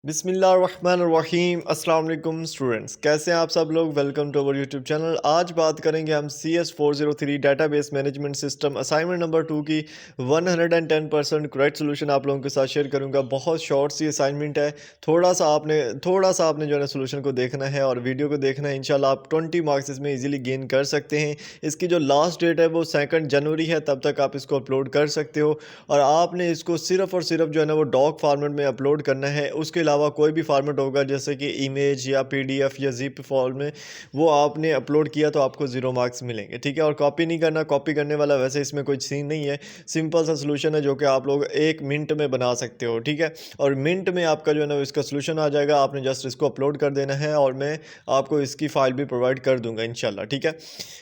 बिस्मिल्लाहिर्रहमानिर्रहीम अस्सलाम वालेकुम स्टूडेंट्स, कैसे हैं आप सब लोग। Welcome to our YouTube channel. आज बात करेंगे हम CS403 database management system assignment number 2 की 110% करेक्ट सोल्यूशन आप लोगों के साथ शेयर करूंगा। बहुत शॉर्ट सी असाइनमेंट है। थोड़ा सा आपने जो है ना सोल्यूशन को देखना है और वीडियो को देखना है। इंशाल्लाह आप 20 मार्क्स इसमें इजीली गेन कर सकते हैं। इसकी जो लास्ट डेट है वो 2 जनवरी है, तब तक आप इसको अपलोड कर सकते हो। और आपने इसको सिर्फ और सिर्फ जो है ना वो डॉक फॉर्मेट में अपलोड करना है। उसके अलावा कोई भी फॉर्मेट होगा जैसे कि इमेज या PDF या जिप फॉर्म में, वो आपने अपलोड किया तो आपको 0 मार्क्स मिलेंगे, ठीक है। और कॉपी नहीं करना, कॉपी करने वाला वैसे इसमें कोई सीन नहीं है। सिंपल सा सोल्यूशन है जो कि आप लोग 1 मिनट में बना सकते हो, ठीक है। और मिनट में आपका जो है ना इसका सोल्यूशन आ जाएगा। आपने जस्ट इसको अपलोड कर देना है और मैं आपको इसकी फाइल भी प्रोवाइड कर दूंगा इंशाल्लाह, ठीक है।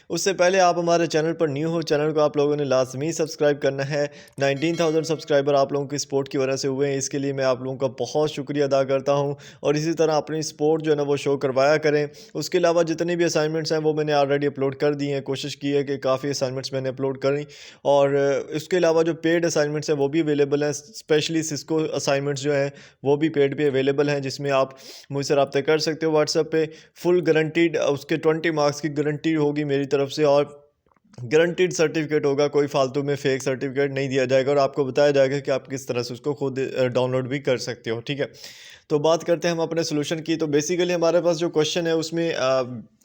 उससे पहले आप हमारे चैनल पर न्यू हो, चैनल को आप लोगों ने लाजमी सब्सक्राइब करना है। 19,000 सब्सक्राइबर आप लोगों की सपोर्ट की वजह से हुए हैं, इसके लिए मैं आप लोगों का बहुत शुक्रिया अदा करता हूं। और इसी तरह अपनी सपोर्ट जो है ना वो शो करवाया करें। उसके अलावा जितने भी असाइनमेंट्स हैं वो मैंने ऑलरेडी अपलोड कर दिए हैं। कोशिश की है कि काफ़ी असाइनमेंट्स मैंने अपलोड करी। और इसके अलावा जो पेड असाइनमेंट्स हैं वो भी अवेलेबल हैं। स्पेशली सिस्को असाइनमेंट्स जो हैं वो भी पेड पे अवेलेबल हैं, जिसमें आप मुझसे रब्ता कर सकते हो व्हाट्सएप पे। फुल गारंटीड उसके 20 मार्क्स की गारंटी होगी मेरी तरफ से, और गारंटीड सर्टिफिकेट होगा। कोई फालतू में फेक सर्टिफिकेट नहीं दिया जाएगा और आपको बताया जाएगा कि आप किस तरह से उसको खुद डाउनलोड भी कर सकते हो, ठीक है। तो बात करते हैं हम अपने सोल्यूशन की। तो बेसिकली हमारे पास जो क्वेश्चन है उसमें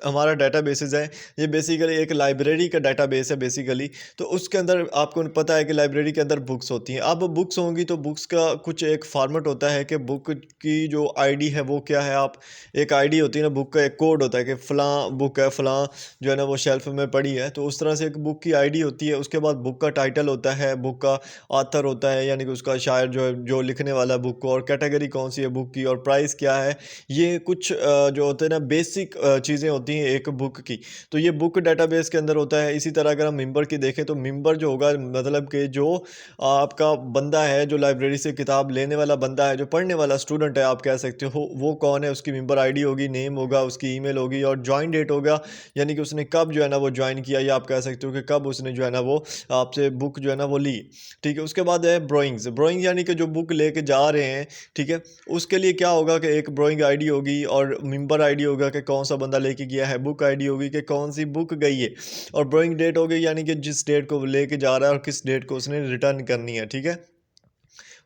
हमारा डाटा बेसिस है। ये बेसिकली एक लाइब्रेरी का डाटा बेस है बेसिकली। तो उसके अंदर आपको पता है कि लाइब्रेरी के अंदर बुक्स होती हैं। अब बुक्स होंगी तो बुक्स का कुछ एक फॉर्मेट होता है कि बुक की जो आईडी है वो क्या है। आप एक आईडी होती है ना, बुक का एक कोड होता है कि फ़लाँ बुक है, फ़लाँ जो है ना वो शेल्फ में पड़ी है। तो उस तरह से एक बुक की आईडी होती है। उसके बाद बुक का टाइटल होता है, बुक का ऑथर होता है यानी कि उसका शायर जो है, जो लिखने वाला बुक को, और कैटेगरी कौन सी है बुक की, और प्राइस क्या है। ये कुछ जो होते हैं ना बेसिक चीज़ें होती हैं एक बुक की। तो ये बुक डेटाबेस के अंदर होता है। इसी तरह अगर हम मेंबर की देखें तो मेंबर जो होगा मतलब कि जो आपका बंदा है, जो लाइब्रेरी से किताब लेने वाला बंदा है, जो पढ़ने वाला स्टूडेंट है आप कह सकते हो, वो कौन है। उसकी मेंबर आईडी होगी, नेम होगा, उसकी ईमेल होगी और ज्वाइन डेट होगा, यानी कि उसने कब जो है ना वो ज्वाइन किया, या आप कह सकते हो कि कब उसने जो है ना वो आपसे बुक जो है ना वो ली, ठीक है। उसके बाद है ब्रोइंग्स। ब्रोइंग यानी कि जो बुक लेके जा रहे हैं, ठीक है। उसके लिए क्या होगा कि एक ब्रोइंग आईडी होगी और मेंबर आईडी होगा कि कौन सा बंदा लेके गया है, बुक आईडी होगी कि कौन सी बुक गई है, और ब्रोइंग डेट होगी यानी कि जिस डेट को वो लेके जा रहा है और किस डेट को उसने रिटर्न करनी है, ठीक है।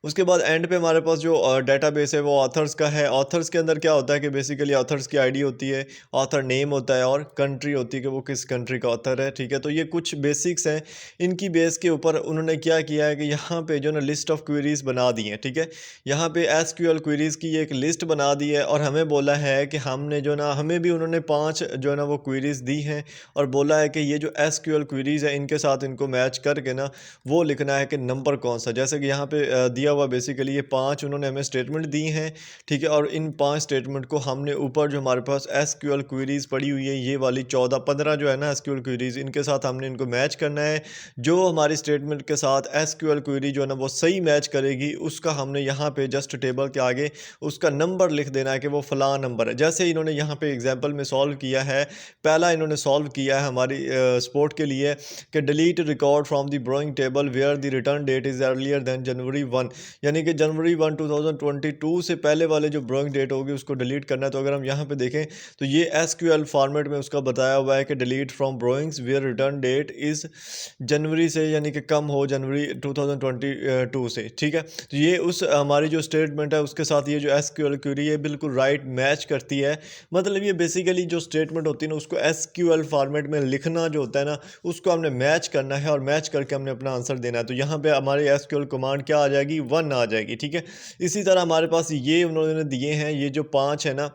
उसके बाद एंड पे हमारे पास जो डेटाबेस है वो ऑथर्स का है। ऑथर्स के अंदर क्या होता है कि बेसिकली ऑथर्स की आईडी होती है, ऑथर नेम होता है और कंट्री होती है कि वो किस कंट्री का ऑथर है, ठीक है। तो ये कुछ बेसिक्स हैं। इनकी बेस के ऊपर उन्होंने क्या किया है कि यहाँ पे जो ना लिस्ट ऑफ क्वेरीज बना दी है, ठीक है। यहाँ पे SQL क्वेरीज की एक लिस्ट बना दी है और हमें बोला है कि हमने जो ना, हमें भी उन्होंने 5 जो है ना वो क्वेरीज दी हैं और बोला है कि ये जो SQL क्वेरीज है इनके साथ इनको मैच करके ना वो लिखना है कि नंबर कौन सा। जैसे कि यहाँ पे दिया हुआ बेसिकली ये 5 उन्होंने हमें स्टेटमेंट दी हैं, ठीक है। और इन 5 स्टेटमेंट को हमने ऊपर जो हमारे पास SQL क्वेरीज पड़ी हुई है, ये वाली 14-15 जो है ना SQL क्वेरीज, इनके साथ हमने इनको मैच करना है। जो हमारी स्टेटमेंट के साथ SQL क्वेरी जो है ना वो सही मैच करेगी, उसका हमने यहाँ पे जस्ट टेबल के आगे उसका नंबर लिख देना है कि वो फलां नंबर है। जैसे इन्होंने यहाँ पे एग्जाम्पल में सॉल्व किया है, पहला इन्होंने सॉल्व किया है हमारी स्पोर्ट के लिए कि delete record from the borrowing table where the return date is earlier than January 1, यानी कि जनवरी 1 2022 से पहले वाले जो ब्रोइंग डेट होगी उसको डिलीट करना है। तो अगर हम यहाँ पे देखें तो ये SQL फॉर्मेट में उसका बताया हुआ है कि delete from borrowings where return date is January से, यानी कि कम हो जनवरी 2022 से, ठीक है। तो ये उस हमारी जो स्टेटमेंट है उसके साथ ये जो SQL क्वेरी है बिल्कुल राइट मैच करती है। मतलब ये बेसिकली जो स्टेटमेंट होती है ना उसको SQL फॉर्मेट में लिखना जो होता है ना, उसको हमने मैच करना है और मैच करके हमने अपना आंसर देना है। तो यहाँ पे हमारी SQL कमांड क्या आ जाएगी, 1 आ जाएगी, ठीक है। इसी तरह हमारे पास ये उन्होंने दिए हैं, ये जो 5 है ना,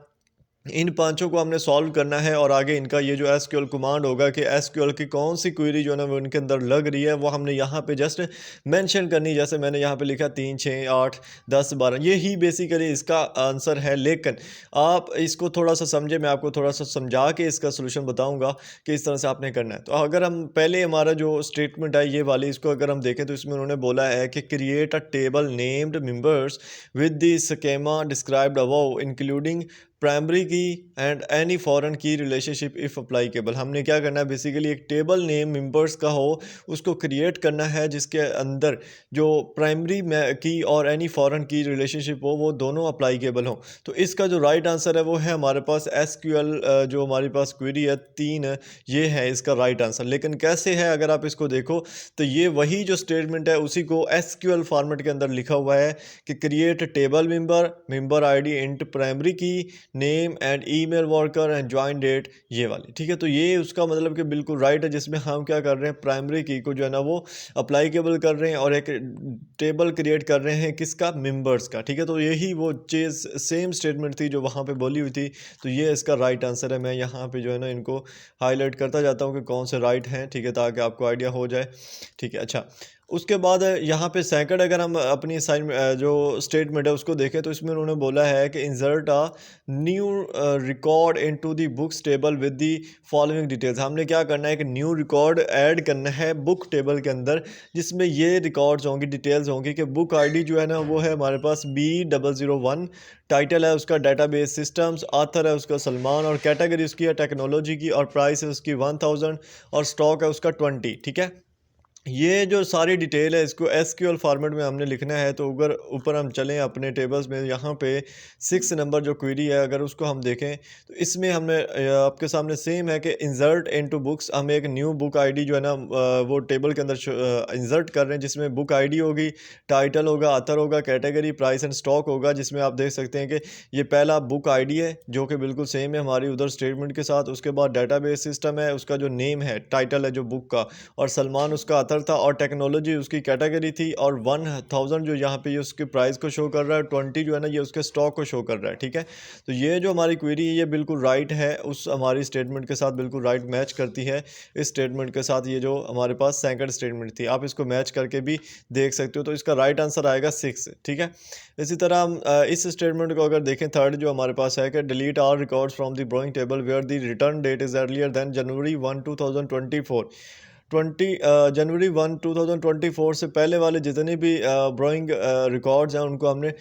इन पांचों को हमने सॉल्व करना है और आगे इनका ये जो SQL कमांड होगा कि SQL की कौन सी क्वेरी जो है ना वो इनके अंदर लग रही है वो हमने यहाँ पे जस्ट मेंशन करनी। जैसे मैंने यहाँ पे लिखा 3 6 8 10 12, ये ही बेसिकली इसका आंसर है। लेकिन आप इसको थोड़ा सा समझे, मैं आपको थोड़ा सा समझा के इसका सोल्यूशन बताऊँगा कि इस तरह से आपने करना है। तो अगर हम पहले हमारा जो स्टेटमेंट है ये वाली, इसको अगर हम देखें तो इसमें उन्होंने बोला है कि create a table named members with the schema described above including primary की एंड एनी फॉरेन की रिलेशनशिप इफ़ अप्लाईकेबल। हमने क्या करना है, बेसिकली एक टेबल नेम मेंबर्स का हो उसको क्रिएट करना है जिसके अंदर जो प्राइमरी की और एनी फॉरेन की रिलेशनशिप हो वो दोनों अप्लाईकेबल हो। तो इसका जो राइट आंसर है वो है हमारे पास एसक्यूएल जो हमारे पास क्वेरी है 3 ये है इसका राइट आंसर। लेकिन कैसे है अगर आप इसको देखो तो ये वही जो स्टेटमेंट है उसी को एसक्यूएल फॉर्मेट के अंदर लिखा हुआ है कि create table member ID int primary key name and email varchar and join date, ये वाली। ठीक है, तो ये उसका मतलब कि बिल्कुल राइट है, जिसमें हम क्या कर रहे हैं, प्राइमरी की को जो है ना वो अप्लाईकेबल कर रहे हैं और एक टेबल क्रिएट कर रहे हैं किसका, मेंबर्स का। ठीक है, तो यही वो चीज़ सेम स्टेटमेंट थी जो वहाँ पे बोली हुई थी। तो ये इसका राइट आंसर है। मैं यहाँ पे जो है ना इनको हाईलाइट करता जाता हूँ कि कौन से राइट हैं। ठीक है, ताकि आपको आइडिया हो जाए। ठीक है, अच्छा, उसके बाद यहाँ पे सेकंड अगर हम अपनी साइन जो स्टेटमेंट है उसको देखें तो इसमें उन्होंने बोला है कि insert a new record into the books table with the following details. हमने क्या करना है कि न्यू रिकॉर्ड ऐड करना है बुक टेबल के अंदर, जिसमें ये रिकॉर्ड्स होंगी, डिटेल्स होंगी कि बुक आईडी जो है ना वो है हमारे पास B001, टाइटल है उसका डेटाबेस सिस्टम्स, ऑथर है उसका सलमान और कैटेगरी उसकी है टेक्नोलॉजी की और प्राइस है उसकी 1000 और स्टॉक है उसका 20। ठीक है, ये जो सारी डिटेल है इसको एसक्यूएल फॉर्मेट में हमने लिखना है। तो अगर ऊपर हम चलें अपने टेबल्स में, यहाँ पे 6 नंबर जो क्वेरी है अगर उसको हम देखें तो इसमें हमने आपके सामने सेम है कि इंसर्ट इनटू बुक्स। हम एक न्यू बुक आईडी जो है ना वो टेबल के अंदर इंसर्ट कर रहे हैं, जिसमें बुक आईडी होगी, टाइटल होगा, ऑथर होगा, कैटेगरी, प्राइस एंड स्टॉक होगा। जिसमें आप देख सकते हैं कि ये पहला बुक आईडी है जो कि बिल्कुल सेम है हमारी उधर स्टेटमेंट के साथ। उसके बाद डेटाबेस सिस्टम है, उसका जो नेम है, टाइटल है जो बुक का, और सलमान उसका ऑथर था, और टेक्नोलॉजी उसकी कैटेगरी थी, और 1000 जो यहाँ पे ये उसके प्राइस को शो कर रहा है, 20 जो है ना ये उसके स्टॉक को शो कर रहा है। ठीक है, तो ये जो हमारी क्वेरी है ये बिल्कुल राइट है, उस हमारी स्टेटमेंट के साथ बिल्कुल राइट मैच करती है इस स्टेटमेंट के साथ। ये जो हमारे पास सेकंड स्टेटमेंट थी आप इसको मैच करके भी देख सकते हो। तो इसका राइट आंसर आएगा 6। ठीक है, इसी तरह हम इस स्टेटमेंट को अगर देखें, थर्ड जो हमारे पास है कि delete all records from the borrowing table where the return date is earlier than January 1 2024। 20 जनवरी 1 2024 से पहले वाले जितने भी ब्रोइंग रिकॉर्ड्स हैं उनको हमने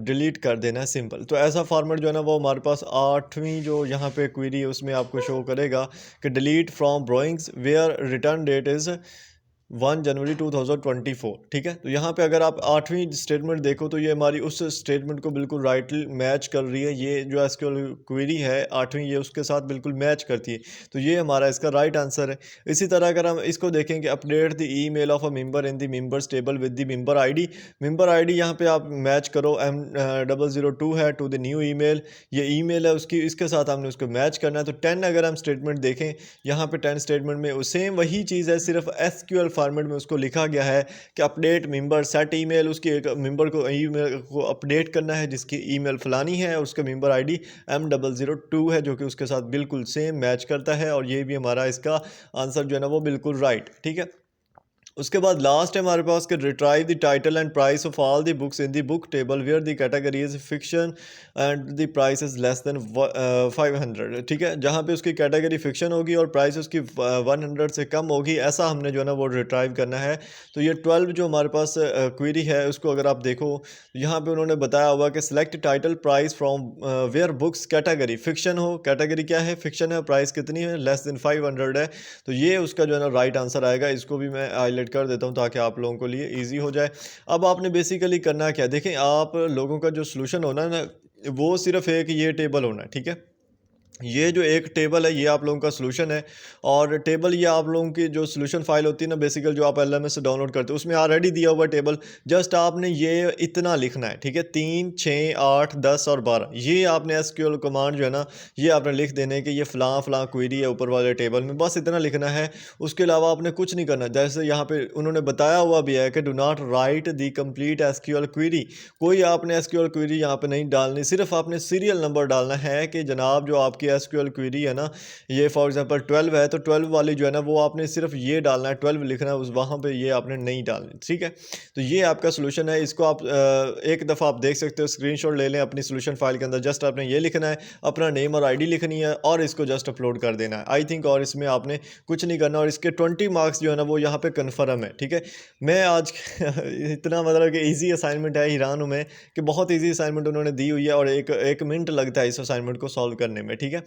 डिलीट कर देना है, सिंपल। तो ऐसा फॉर्मेट जो है ना वो हमारे पास 8वीं जो यहाँ पे क्वेरी है उसमें आपको शो करेगा कि delete from borrowings where return date is 1 January 2024। ठीक है, तो यहाँ पे अगर आप 8वीं स्टेटमेंट देखो तो ये हमारी उस स्टेटमेंट को बिल्कुल राइटली मैच कर रही है। ये जो एसक्यूएल क्वेरी है 8वीं, ये उसके साथ बिल्कुल मैच करती है। तो ये हमारा इसका राइट आंसर है। इसी तरह अगर हम इसको देखें कि update the email of a member in the members table with the member ID. Member ID यहाँ पे आप मैच करो, M002 है टू द न्यू ईमेल, ये ईमेल है उसकी, इसके साथ हमने उसको मैच करना है। तो 10 अगर हम स्टेटमेंट देखें, यहाँ पे 10 स्टेटमेंट में सेम वही चीज़ है, सिर्फ एसक्यूएल फॉर्मेट में उसको लिखा गया है कि अपडेट मेंबर सेट ईमेल, उसकी एक मेंबर को ईमेल को अपडेट करना है जिसकी ईमेल फलानी है, और उसका मेंबर आईडी M002 है जो कि उसके साथ बिल्कुल सेम मैच करता है। और ये भी हमारा इसका आंसर जो है ना वो बिल्कुल राइट। ठीक है, उसके बाद लास्ट है हमारे पास कि retrieve the title and price of all the books in the book table where the category is fiction and the price is less then 500। ठीक है, जहाँ पे उसकी कैटेगरी फिक्शन होगी और प्राइस उसकी 100 से कम होगी, ऐसा हमने जो है ना वो रिट्राइव करना है। तो ये 12 जो हमारे पास क्वेरी है उसको अगर आप देखो, यहाँ पे उन्होंने बताया हुआ कि select title price from where books category fiction हो, कैटेगरी क्या है, फिक्शन है, प्राइस कितनी है, लेस देन 500 है। तो ये उसका जो है ना राइट आंसर आएगा। इसको भी मैं हाईलाइट कर देता हूं ताकि आप लोगों के लिए इजी हो जाए। अब आपने बेसिकली करना क्या, देखें आप लोगों का जो सोल्यूशन होना है ना वो सिर्फ एक ये टेबल होना है। ठीक है, ये जो एक टेबल है ये आप लोगों का सोल्यूशन है, और टेबल ये आप लोगों की जो सोल्यूशन फाइल होती है ना बेसिकल जो आप LMS से डाउनलोड करते हो उसमें ऑलरेडी दिया हुआ टेबल। जस्ट आपने ये इतना लिखना है। ठीक है, 3, 6, 8, 10 और 12 ये आपने एसक्यूएल कमांड जो है ना ये आपने लिख देने है कि ये फ़लाँ फ़लाँ क्वेरी है ऊपर वाले टेबल में, बस इतना लिखना है। उसके अलावा आपने कुछ नहीं करना। जैसे यहाँ पे उन्होंने बताया हुआ भी है कि do not right the complete SQL query, कोई आपने एसक्यूएल क्वेरी यहाँ पे नहीं डालनी, सिर्फ आपने सीरियल नंबर डालना है कि जनाब जो आपकी आपकी एसक्यूएल क्वेरी है ना, ये फॉर एग्जांपल 12 है, तो 12 वाली जो है ना वो आपने सिर्फ ये डालना है, 12 लिखना है उस वहाँ पे, ये आपने नहीं डालनी, ठीक है। तो ये आपका सोल्यूशन है। इसको आप एक दफ़ा आप देख सकते हो, स्क्रीनशॉट ले लें अपनी सोल्यूशन फाइल के अंदर, जस्ट आपने ये लिखना है, अपना नेम और आईडी लिखनी है और इसको जस्ट अपलोड कर देना है, आई थिंक। और इसमें आपने कुछ नहीं करना, और इसके 20 मार्क्स जो है ना वो यहाँ पे कन्फर्म है, ठीक है। मैं आज इतना मतलब कि ईजी असाइनमेंट है, हैरान हूँ मैं कि बहुत ईजी असाइनमेंट उन्होंने दी हुई है, और एक मिनट लगता है इस असाइनमेंट को सॉल्व करने में, ठीक है।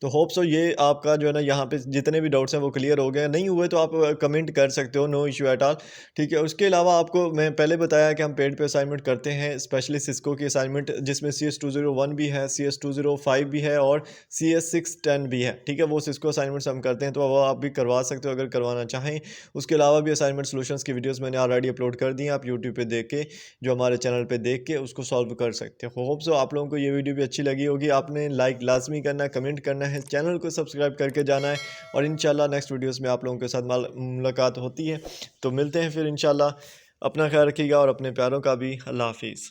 तो होप सो ये आपका जो है ना यहाँ पे जितने भी डाउट्स हैं वो क्लियर हो गए। नहीं हुए तो आप कमेंट कर सकते हो, नो इशू एट ऑल, ठीक है। उसके अलावा आपको मैं पहले बताया कि हम पेड पे असाइनमेंट करते हैं, स्पेशली सिस्को की असाइनमेंट, जिसमें CS201 भी है, CS205 भी है और CS610 भी है, ठीक है। वो सिस्को असाइनमेंट्स हम करते हैं, तो वो आप भी करवा सकते हो अगर करवाना चाहें। उसके अलावा भी असाइनमेंट सॉल्यूशंस की वीडियोस मैंने ऑलरेडी अपलोड कर दी हैं, आप यूट्यूब पे देख के, जो हमारे चैनल पे देख के उसको सॉल्व कर सकते हो। होप सो आप लोगों को ये वीडियो भी अच्छी लगी होगी। आपने लाइक लाजमी करना है, कमेंट करना है, चैनल को सब्सक्राइब करके जाना है, और इंशाल्लाह नेक्स्ट वीडियोस में आप लोगों के साथ मुलाकात होती है। तो मिलते हैं फिर इंशाल्लाह। अपना ख्याल रखिएगा और अपने प्यारों का भी। अल्लाह हाफिज़।